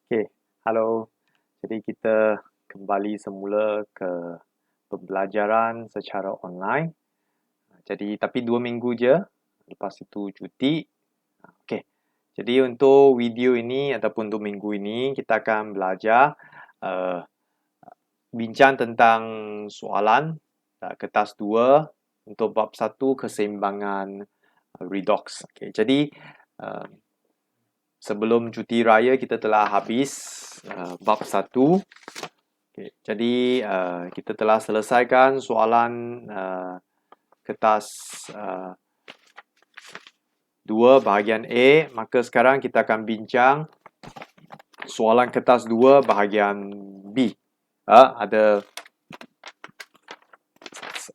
Okey, halo. Jadi kita kembali semula ke pembelajaran secara online. Jadi tapi 2 minggu je, lepas itu cuti. Okey. Jadi untuk video ini ataupun untuk minggu ini kita akan belajar uh, bincang tentang soalan kertas 2 untuk bab 1 keseimbangan redox. Okey, jadi uh, sebelum cuti raya kita telah habis bab 1. Okay, jadi kita telah selesaikan soalan kertas 2 bahagian A. Maka sekarang kita akan bincang soalan kertas 2 bahagian B. Ada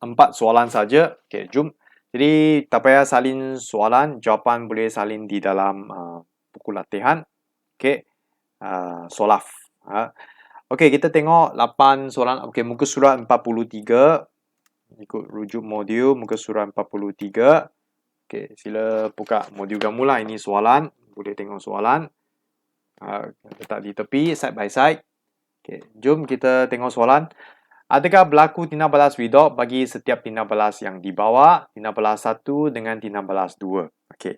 4 soalan saja. Okay, jom. Jadi tak payah salin soalan, jawapan boleh salin di dalam buku latihan. Okay, solaf. Okey, kita tengok 8 soalan. Okey, muka surat 43. Ikut rujuk modul muka surat 43. Okey, sila buka modul kamu lah. Ini soalan. Boleh tengok soalan. Letak di tepi, side by side. Okey, jom kita tengok soalan. Adakah berlaku tindak balas redox bagi setiap tindak balas yang dibawa? Tindak balas 1 dengan tindak balas 2. Okey.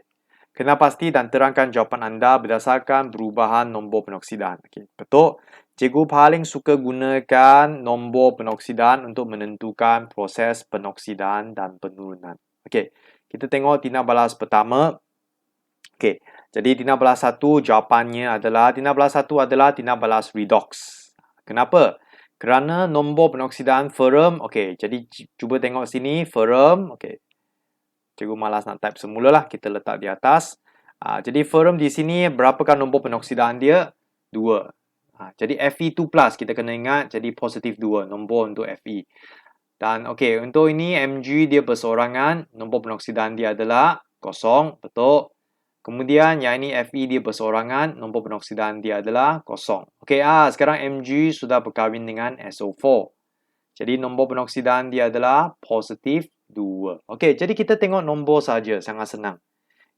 Kena pasti dan terangkan jawapan anda berdasarkan perubahan nombor penoksidan. Okay, betul. Cikgu paling suka gunakan nombor penoksidan untuk menentukan proses penoksidan dan penurunan. Okey, kita tengok tindak balas pertama. Okey, jadi tindak balas 1 jawapannya adalah tindak balas redox. Kenapa? Kerana nombor penoksidan ferrum. Okey, jadi cuba tengok sini ferrum. Okey, cikgu malas nak type semula lah. Kita letak di atas. Jadi ferrum di sini berapakah nombor penoksidan dia? 2. Jadi Fe2+. Kita kena ingat jadi positif 2. Nombor untuk Fe. Dan okey, untuk ini Mg dia berseorangan. Nombor penoksidan dia adalah 0. Betul. Kemudian yang ini Fe dia berseorangan. Nombor penoksidan dia adalah 0. Okey, sekarang Mg sudah berkahwin dengan SO4. Jadi nombor penoksidan dia adalah positif 2. Okey, jadi kita tengok nombor saja, sangat senang.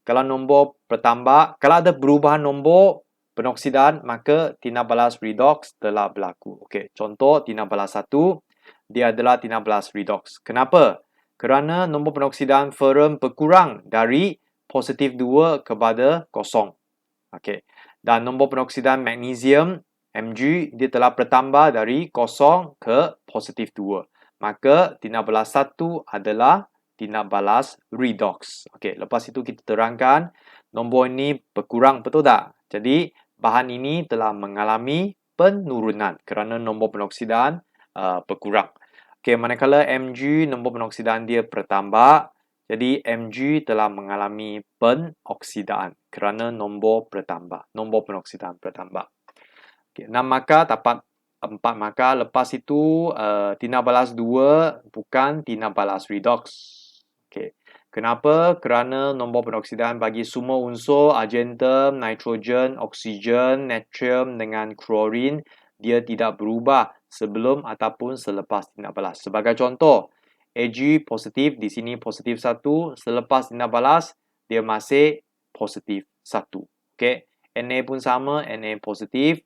Kalau nombor bertambah, kalau ada perubahan nombor penoksidan, maka tindak balas redox telah berlaku. Okey, contoh tindak balas 1, dia adalah tindak balas redox. Kenapa? Kerana nombor penoksidan ferrum berkurang dari positif 2 kepada 0. Okey. Dan nombor penoksidan magnesium Mg dia telah bertambah dari 0 ke positif 2. Maka tindak balas 1 adalah tindak balas redox. Okey, lepas itu kita terangkan nombor ini berkurang, betul tak? Jadi bahan ini telah mengalami penurunan kerana nombor penoksidan berkurang. Okey, manakala Mg nombor penoksidan dia bertambah, jadi Mg telah mengalami penoksidaan kerana nombor bertambah. Nombor penoksidan bertambah. Okay, 6 markah dapat 4 markah. Lepas itu tindak balas 2 bukan tindak balas redox. Okay. Kenapa? Kerana nombor penoksidan bagi semua unsur argentum, nitrogen, oksigen, natrium dengan klorin dia tidak berubah sebelum ataupun selepas tindak balas. Sebagai contoh, Ag positif, di sini positif 1, selepas tindak balas dia masih positif 1. Okey, Na pun sama, Na positif.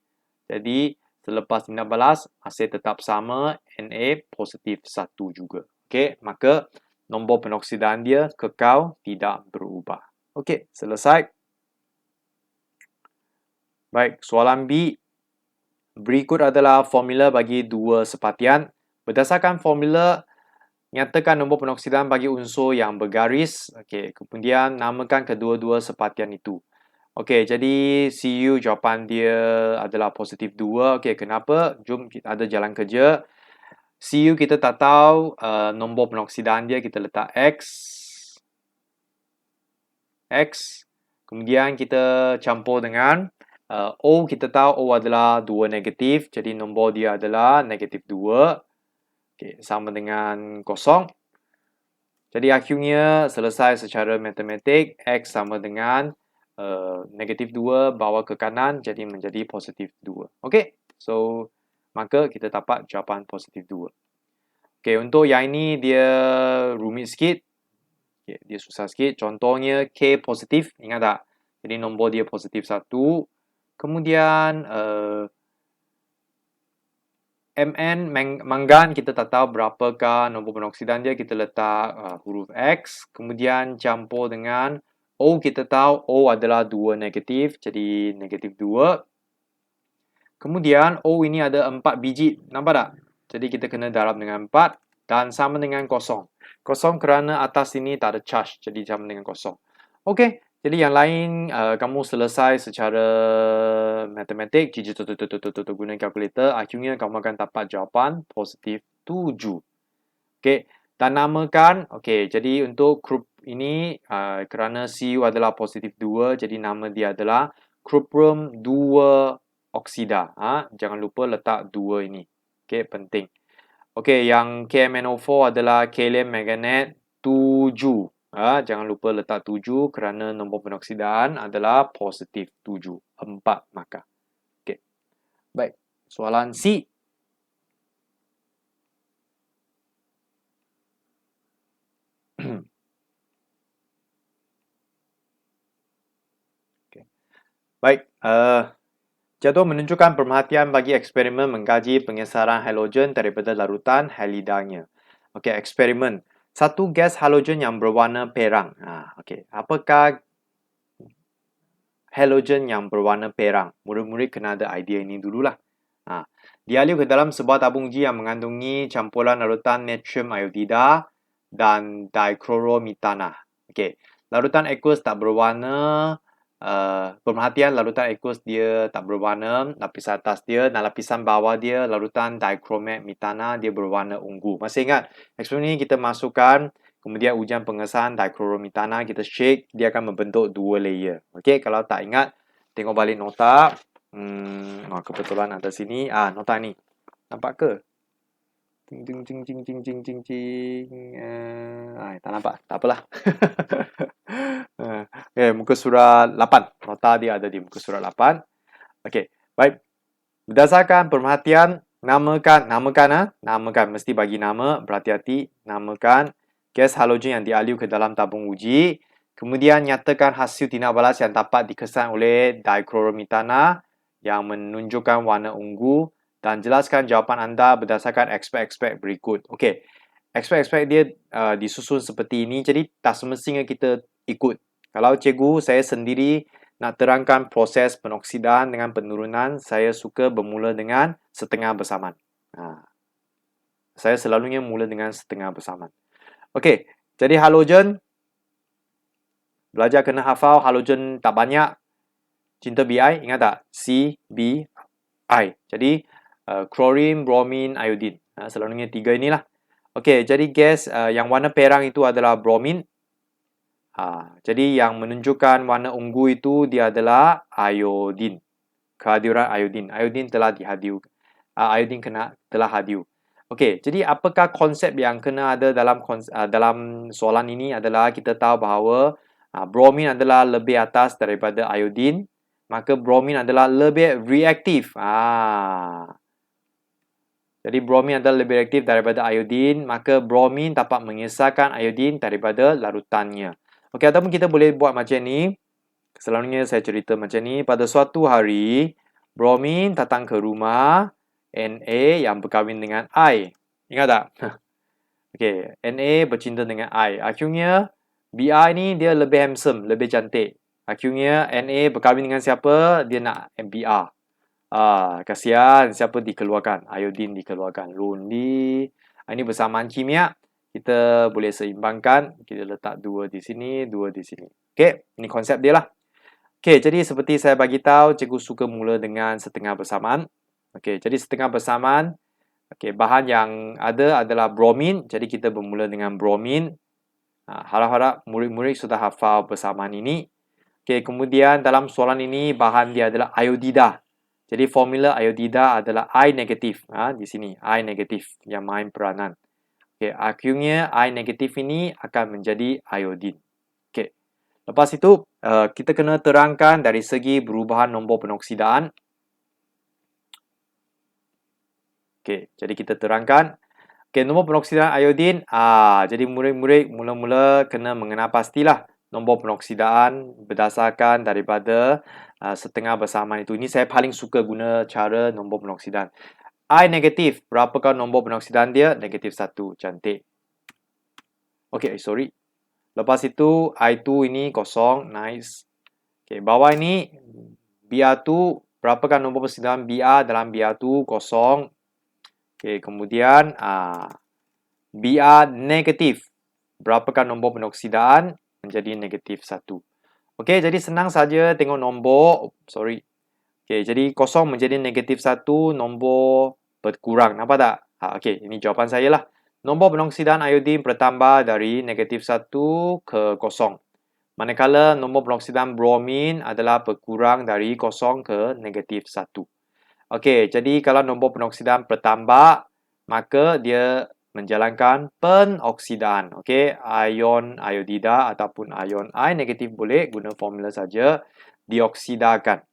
Jadi selepas tindak balas masih tetap sama, Na positif 1 juga. Okey, maka nombor penoksidan dia kekal tidak berubah. Okey, selesai. Baik, soalan B. Berikut adalah formula bagi dua sepatian. Berdasarkan formula, nyatakan nombor penoksidan bagi unsur yang bergaris. Okey, kemudian namakan kedua-dua sepatian itu. Okey, jadi Cu jawapan dia adalah positif 2. Okey, kenapa? Jom kita ada jalan kerja. Cu kita tak tahu nombor penoksidan dia, kita letak X. X. Kemudian kita campur dengan O, kita tahu O adalah 2 negatif. Jadi nombor dia adalah negatif 2. Okay, sama dengan 0. Jadi akhirnya selesai secara matematik. X sama dengan negatif 2 bawa ke kanan. Jadi menjadi positif 2. Okay, so maka kita dapat jawapan positif 2. Okay, untuk yang ini dia rumit sikit. Okay, dia susah sikit. Contohnya K positif. Ingat tak? Jadi nombor dia positif 1. Kemudian Mn manggan kita tak tahu berapakah nombor peroksidan dia, kita letak huruf X, kemudian campur dengan O, kita tahu O adalah 2 negatif, jadi negatif 2. Kemudian O ini ada 4 biji, nampak tak? Jadi kita kena darab dengan 4 dan sama dengan kosong. Kosong kerana atas ini tak ada charge, jadi sama dengan kosong. Okey, jadi yang lain kamu selesai secara matematik, guna kalkulator, akhirnya kamu akan dapat jawapan positif 7. Okey, dan namakan, okey, jadi untuk grup ini kerana Cu adalah positif 2, jadi nama dia adalah cuprum 2 oksida. Jangan lupa letak 2 ini. Okey, penting. Okey, yang KMnO4 adalah kalium manganate 7. Jangan lupa letak 7 kerana nombor penoksidaan adalah positif 7. 4 markah. Okey. Baik, soalan C. Okay. Baik, jadual menunjukkan pemerhatian bagi eksperimen mengkaji pengesaran halogen daripada larutan halidanya. Okey, eksperimen. Satu gas halogen yang berwarna perang. Okey, apakah halogen yang berwarna perang? Murid-murid kena ada idea ini dululah. Dialih ke dalam sebuah tabung uji yang mengandungi campuran larutan natrium iodida dan dichlorometana. Okey, larutan aqueous tak berwarna. Pemerhatian larutan aqueous dia tak berwarna, lapisan atas dia dan lapisan bawah dia larutan dichlorometana dia berwarna ungu. Masih ingat eksperimen ini kita masukkan, kemudian ujian pengesahan dichlorometana kita shake, dia akan membentuk 2 layer. Okey, kalau tak ingat tengok balik nota. Kebetulan ada sini. Nota ni. Nampak ke? Ting ting ting ting ting ting ting ting. Tak nampak. Tak apalah. Muka surat 8. Nota dia ada di muka surat 8. Okey, baik. Berdasarkan pemerhatian, namakan mesti bagi nama, berhati-hati, namakan gas halogen yang dialih ke dalam tabung uji. Kemudian nyatakan hasil tindak balas yang dapat dikesan oleh dichlorometana yang menunjukkan warna ungu dan jelaskan jawapan anda berdasarkan aspek-aspek berikut. Okey, aspek-aspek dia disusun seperti ini, jadi tak semestinya kita ikut. Kalau cikgu, saya sendiri nak terangkan proses penoksidaan dengan penurunan, saya suka bermula dengan setengah bersamaan. Saya selalunya mula dengan setengah bersamaan. Okey, jadi halogen, belajar kena hafal halogen tak banyak. Cinta BI, ingat tak? C, B, I. Jadi, chlorine, bromine, iodine. Selalunya 3 inilah. Okey, jadi gas yang warna perang itu adalah bromine. Jadi yang menunjukkan warna ungu itu dia adalah iodine. Kehadiran iodine. Iodine telah dihadir. Iodine telah hadir. Okey, jadi apakah konsep yang kena ada dalam soalan ini adalah kita tahu bahawa bromine adalah lebih atas daripada iodine. Maka bromine adalah lebih reaktif. Jadi bromine adalah lebih reaktif daripada iodine. Maka bromine dapat mengesahkan iodine daripada larutannya. Okey, ataupun kita boleh buat macam ni. Selalunya saya cerita macam ni. Pada suatu hari, bromine datang ke rumah Na yang berkahwin dengan I. Ingat tak? Okey, Na bercinta dengan I. Akhirnya, Bi ni dia lebih handsome, lebih cantik. Akhirnya Na berkahwin dengan siapa? Dia nak Br. Kasihan siapa dikeluarkan? Iodine dikeluarkan. Lonely. Ini bersamaan kimia. Kita boleh seimbangkan. Kita letak 2 di sini, 2 di sini. Okey, ini konsep dia lah. Okey, jadi seperti saya bagi tahu, cikgu suka mula dengan setengah bersamaan. Okey, jadi setengah bersamaan. Okey, bahan yang ada adalah bromine. Jadi kita bermula dengan bromine. Harap-harap murid-murid sudah hafal bersamaan ini. Okey, kemudian dalam soalan ini bahan dia adalah iodida. Jadi formula iodida adalah I negatif. Di sini I negatif yang main peranan. Okey, akhirnya I negatif ini akan menjadi iodine. Okey. Lepas itu kita kena terangkan dari segi perubahan nombor penoksidaan. Okey, jadi kita terangkan. Okey, nombor penoksidaan iodine. Jadi murid-murid mula-mula kena mengenal pastilah nombor penoksidaan berdasarkan daripada setengah bersamaan itu. Ini saya paling suka guna cara nombor penoksidan. I negatif. Berapakah nombor penoksidan dia? Negatif 1. Cantik. Okay, sorry. Lepas itu, I2 ini kosong. Nice. Okay, bawah ini, BR2. Berapakah nombor penoksidan BR dalam BR2? Kosong. Okay, kemudian, BR negatif. Berapakah nombor penoksidaan? Menjadi negatif 1. Okay, jadi senang saja tengok nombor. Sorry. Okay, jadi kosong menjadi negatif 1. Nombor berkurang. Nampak tak? Okay, ini jawapan saya lah. Nombor penoksidaan iodin bertambah dari negatif 1 ke kosong. Manakala nombor penoksidaan bromin adalah berkurang dari kosong ke negatif 1. Okey, jadi kalau nombor penoksidaan bertambah, maka dia menjalankan penoksidaan. Okey, ion iodida ataupun ion I negatif boleh guna formula saja, dioksidakan.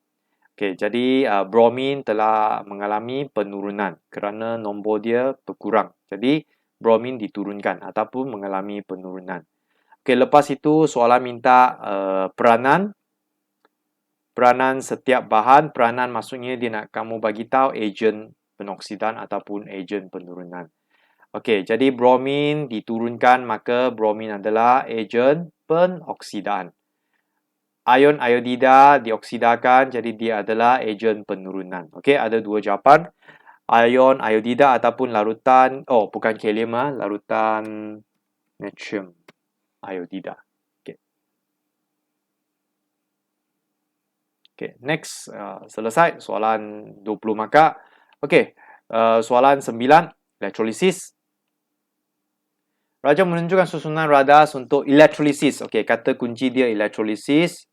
Okey, jadi bromin telah mengalami penurunan kerana nombor dia berkurang. Jadi bromin diturunkan ataupun mengalami penurunan. Okey, lepas itu soalan minta peranan setiap bahan. Peranan maksudnya dia nak kamu bagi tahu ejen penoksidan ataupun ejen penurunan. Okey, jadi bromin diturunkan, maka bromin adalah ejen penoksidaan. Ion iodida dioksidakan, jadi dia adalah ejen penurunan. Okey, ada dua jawapan. Ion iodida ataupun larutan, bukan helium, larutan natrium iodida. Okay, next. Selesai soalan 20 markah. Okay, soalan 9. Elektrolisis. Raja menunjukkan susunan radas untuk elektrolisis. Okay, kata kunci dia elektrolisis.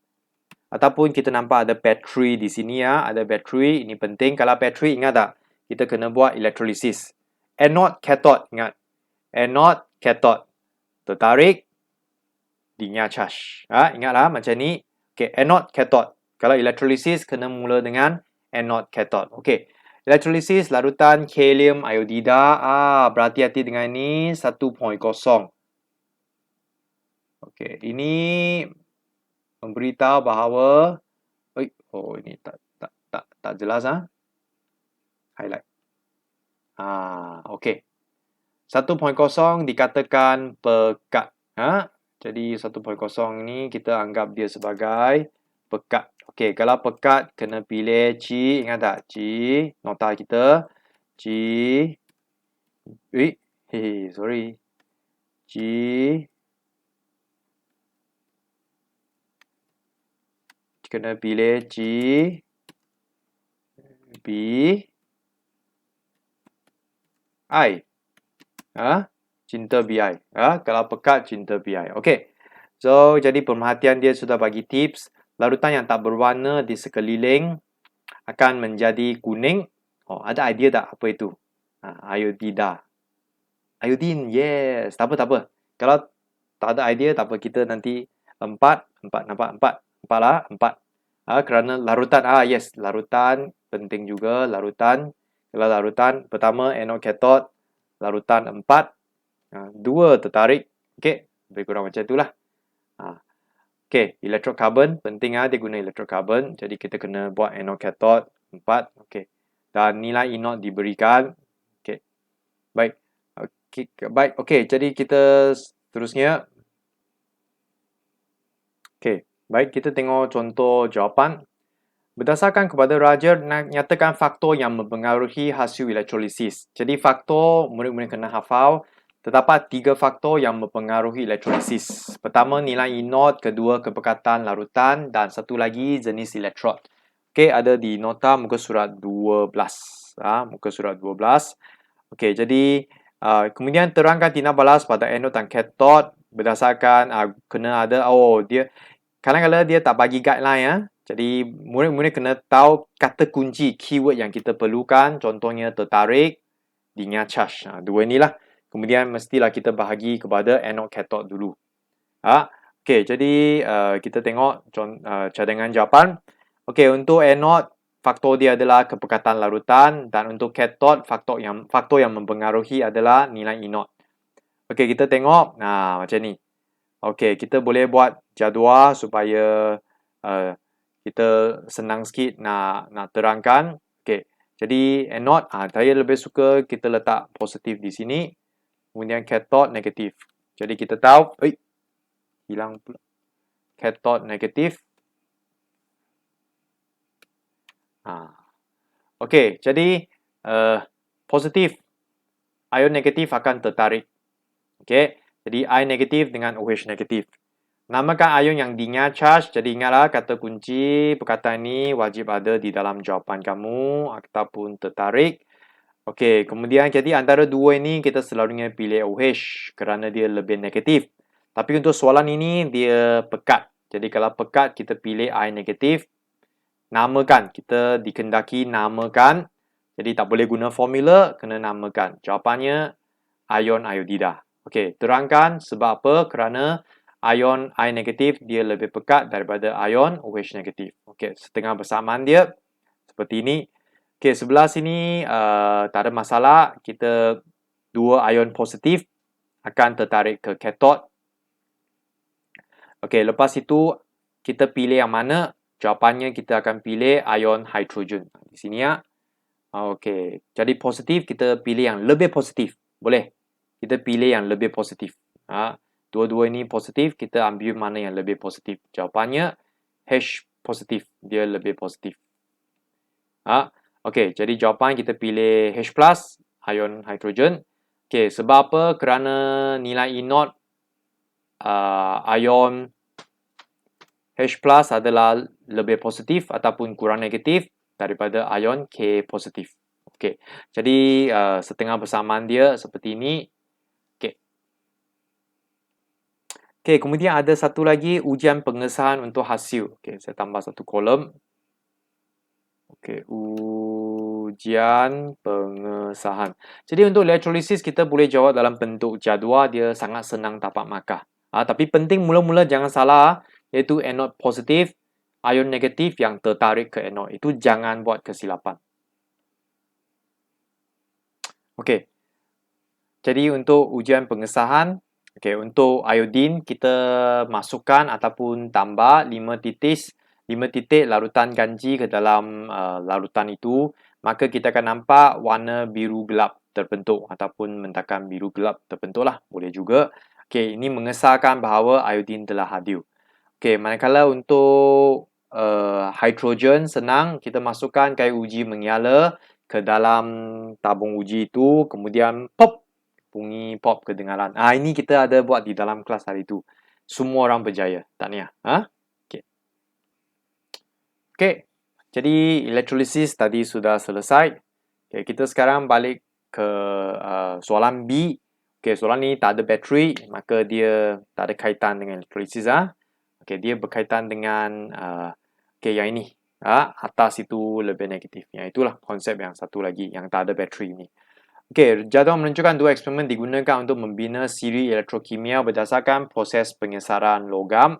Ataupun kita nampak ada bateri di sini ya. Ada bateri. Ini penting. Kalau bateri, ingat tak? Kita kena buat elektrolisis. Anode, cathode. Ingat. Anode, cathode. Tertarik. Dinya charge. Ingatlah macam ni. Okay, anode, cathode. Kalau elektrolisis, kena mula dengan anode, cathode. Okey. Elektrolisis larutan helium iodida. Berhati-hati dengan ini. 1.0. Okey. Ini memberitahu bahawa... ini tak jelas. Highlight. Okey. 1.0 dikatakan pekat. Jadi 1.0 ni kita anggap dia sebagai pekat. Okey, kalau pekat kena pilih C, ingat tak? C, nota kita. C. Sorry. C. Kena pilih C. B. I. Cinta BI. Kalau pekat, cinta BI. Okey. So, jadi pemerhatian dia sudah bagi tips. Larutan yang tak berwarna di sekeliling akan menjadi kuning. Ada idea tak apa itu? Iodida. Iodine, yes. Tak apa. Kalau tak ada idea, tak apa. Kita nanti 4. Nampak 4 lah. 4. Kerana larutan, yes. Larutan penting juga. Larutan. Kalau larutan, pertama anode cathode. Larutan 4. 2 tertarik. Okey. Lebih kurang macam itulah. Okey, electrocarbon penting dia guna electrocarbon. Jadi kita kena buat anode cathode 4. Okey. Dan nilai inod diberikan. Okey. Baik. Okey, jadi kita terusnya. Okey. Baik, kita tengok contoh jawapan. Berdasarkan kepada Raja, nyatakan faktor yang mempengaruhi hasil elektrolisis. Jadi faktor murid-murid kena hafal. Terdapat 3 faktor yang mempengaruhi elektrolisis. Pertama, nilai inod. Kedua, kepekatan larutan. Dan satu lagi, jenis elektrod. Okey, ada di nota muka surat 12. Muka surat 12. Okey, jadi kemudian terangkan tindak balas pada anode dan cathode. Berdasarkan, kena ada, dia kadang-kadang dia tak bagi guideline. Jadi, murid-murid kena tahu kata kunci, keyword yang kita perlukan. Contohnya, tertarik, dinya charge. Dua inilah. Kemudian mestilah kita bahagi kepada anode cathode dulu. Okey, jadi kita tengok cadangan jawapan. Okey, untuk anode, faktor dia adalah kepekatan larutan. Dan untuk cathode, faktor yang mempengaruhi adalah nilai inod. Okey, kita tengok macam ni. Okey, kita boleh buat jadual supaya kita senang sikit nak terangkan. Okey. Jadi anode, saya lebih suka kita letak positif di sini. Kemudian cathode negatif. Jadi kita tahu, hilang pula. Cathode negatif. Okey, jadi positif. Ion negatif akan tertarik. Okey. Jadi I negatif dengan OH negatif. Namakan ion yang dinya charge. Jadi ingatlah kata kunci perkataan ini wajib ada di dalam jawapan kamu ataupun tertarik. Okey, kemudian jadi antara dua ini kita selalunya pilih OH kerana dia lebih negatif. Tapi untuk soalan ini dia pekat. Jadi kalau pekat kita pilih I negatif. Namakan, kita dikendaki namakan. Jadi tak boleh guna formula, kena namakan. Jawapannya ion iodida. Okey, terangkan sebab apa? Kerana ion I negatif dia lebih pekat daripada ion OH negatif. Okey, setengah bersamaan dia seperti ini. Okey, sebelah sini tak ada masalah. Kita dua ion positif akan tertarik ke cathode. Okey, lepas itu kita pilih yang mana? Jawapannya kita akan pilih ion hidrogen. Di sini ya. Okey, jadi positif kita pilih yang lebih positif. Boleh? Kita pilih yang lebih positif. Dua-dua ini positif, kita ambil mana yang lebih positif. Jawapannya H positif, dia lebih positif. Okey, jadi jawapan kita pilih H+, ion hidrogen. Okey, sebab apa? Kerana nilai E0 ion H+ adalah lebih positif ataupun kurang negatif daripada ion K positif. Okey, jadi setengah bersamaan dia seperti ini. Okey, kemudian ada satu lagi ujian pengesahan untuk hasil. Okey, saya tambah satu kolom. Okey, ujian pengesahan. Jadi untuk elektrolisis kita boleh jawab dalam bentuk jadual, dia sangat senang dapat markah. Tapi penting mula-mula jangan salah, iaitu anode positif, ion negatif yang tertarik ke anode. Itu jangan buat kesilapan. Okey. Jadi untuk ujian pengesahan, okey, untuk iodin kita masukkan ataupun tambah 5 titik larutan ganji ke dalam larutan itu, maka kita akan nampak warna biru gelap terbentuk ataupun mentakan biru gelap terbentuklah, boleh juga. Okey, ini mengesahkan bahawa iodin telah hadir. Okey, manakala untuk hidrogen senang, kita masukkan kayu uji menyala ke dalam tabung uji itu, kemudian pop, bunyi pop kedengaran. Ini kita ada buat di dalam kelas hari itu. Semua orang berjaya. Tahniah. Okey. Okey. Jadi elektrolisis tadi sudah selesai. Okey, kita sekarang balik ke soalan B. Okey, soalan ni tak ada bateri, maka dia tak ada kaitan dengan elektrolisis. Okey, dia berkaitan dengan okey, yang ini. Atas itu lebih negatif. Yang itulah konsep yang satu lagi yang tak ada bateri ni. Okey, jadual menunjukkan dua eksperimen digunakan untuk membina siri elektrokimia berdasarkan proses pengesaran logam.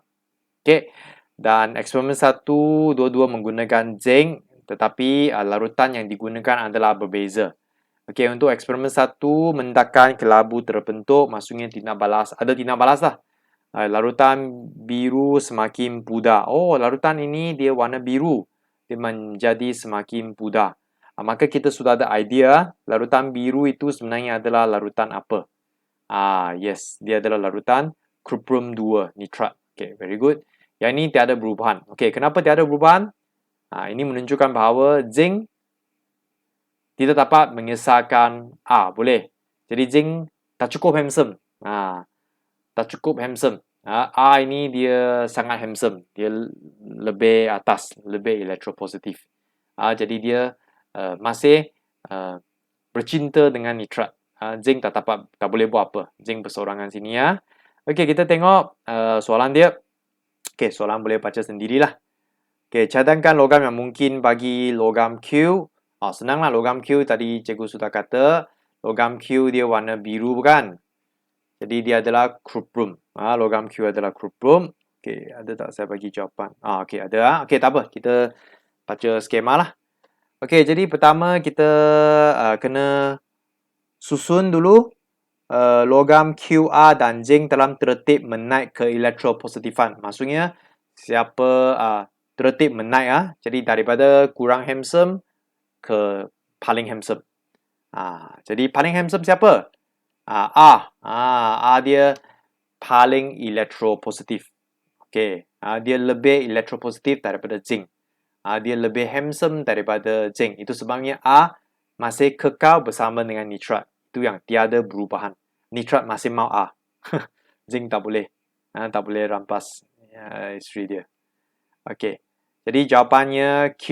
Okey, dan eksperimen satu, dua-dua menggunakan zinc, tetapi larutan yang digunakan adalah berbeza. Okey, untuk eksperimen satu, mendakan kelabu terbentuk, maksudnya tindak balas. Ada tindak balas lah. Larutan biru semakin pudar. Oh, larutan ini dia warna biru. Dia menjadi semakin pudar. Maka kita sudah ada idea larutan biru itu sebenarnya adalah larutan apa. Yes, dia adalah larutan cuprum 2 nitrat. Okay, very good. Yang ini tiada perubahan. Okay, kenapa tiada perubahan? Ini menunjukkan bahawa zinc tidak dapat mengesahkan boleh. Jadi zinc tak cukup handsome. Tak cukup handsome. A ini dia sangat handsome. Dia lebih atas, lebih elektropositif. Jadi dia masih bercinta dengan nitrat. Zinc tak boleh buat apa. Zinc bersorangan sini ya. Okey, kita tengok soalan dia. Okey, soalan boleh baca sendirilah. Okey, cadangkan logam yang mungkin bagi logam Q. Senanglah logam Q tadi cikgu sudah kata. Logam Q dia warna biru bukan? Jadi dia adalah cuprum. Logam Q adalah cuprum. Okey, ada tak saya bagi jawapan? Okey, ada. Okey, tak apa. Kita baca skema lah. Okey, jadi pertama kita kena susun dulu logam QR dan zinc dalam tertib menaik ke elektropositifan. Maksudnya siapa tertib menaik. Jadi daripada kurang handsome ke paling handsome. Jadi paling handsome siapa? A dia paling elektropositif. Okey, dia lebih elektropositif daripada zinc. Dia lebih handsome daripada zinc. Itu sebabnya A masih kekal bersama dengan nitrat. Itu yang tiada perubahan. Nitrat masih mau A. Zinc tak boleh. Tak boleh rampas isteri dia. Okey. Jadi jawapannya Q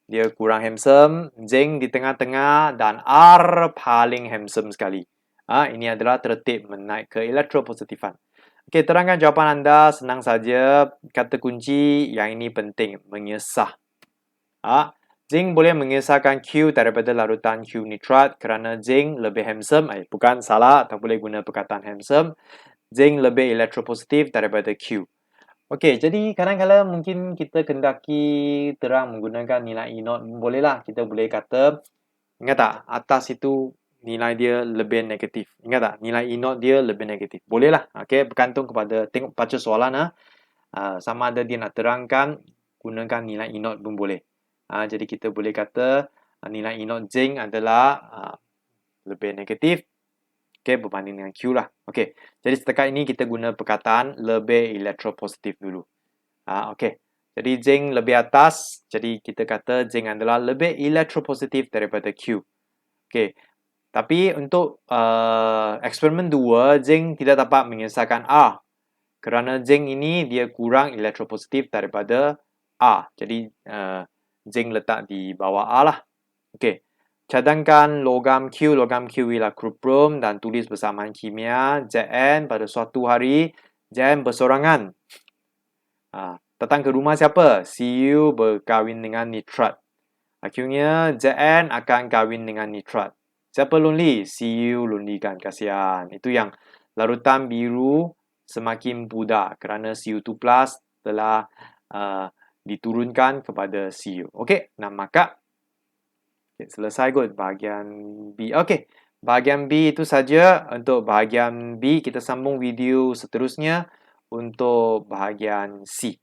dia kurang handsome, zinc di tengah-tengah dan R paling handsome sekali. Ini adalah tertib menaik ke elektropositifan. Okey, terangkan jawapan anda, senang saja. Kata kunci yang ini penting, mengesah. Zinc boleh mengesahkan Q daripada larutan Q nitrat kerana zinc lebih handsome. Bukan salah, tak boleh guna perkataan handsome. Zinc lebih elektropositif daripada Q. Okey, jadi kadang-kadang mungkin kita kendaki terang menggunakan nilai E naught. Bolehlah, kita boleh kata, ingat tak, atas itu nilai dia lebih negatif. Ingat tak, nilai E naught dia lebih negatif. Bolehlah, okey, bergantung kepada, tengok baca soalan. Sama ada dia nak terangkan, gunakan nilai E naught pun boleh. Jadi kita boleh kata nilai E naught zinc adalah lebih negatif. Okey, berbanding dengan Q lah. Okey, jadi setakat ini kita guna perkataan lebih elektropositif dulu. Okey, jadi zinc lebih atas. Jadi kita kata zinc adalah lebih elektropositif daripada Q. Okey, tapi untuk eksperimen 2, zinc tidak dapat mengesahkan A. Kerana zinc ini dia kurang elektropositif daripada A. Jadi zinc letak di bawah A lah. Okey. Cadangkan logam Q ialah kuprum dan tulis bersamaan kimia Zn pada suatu hari Zn bersorangan. Datang ke rumah siapa? Cu berkahwin dengan nitrat. Akhirnya Zn akan kahwin dengan nitrat. Siapa lonely? Cu lonely kan, kasihan. Itu yang larutan biru semakin pudar kerana Cu2+ telah diturunkan kepada Cu. Okey, maka selesai kot bahagian B. Okey, bahagian B itu saja untuk bahagian B. Kita sambung video seterusnya untuk bahagian C.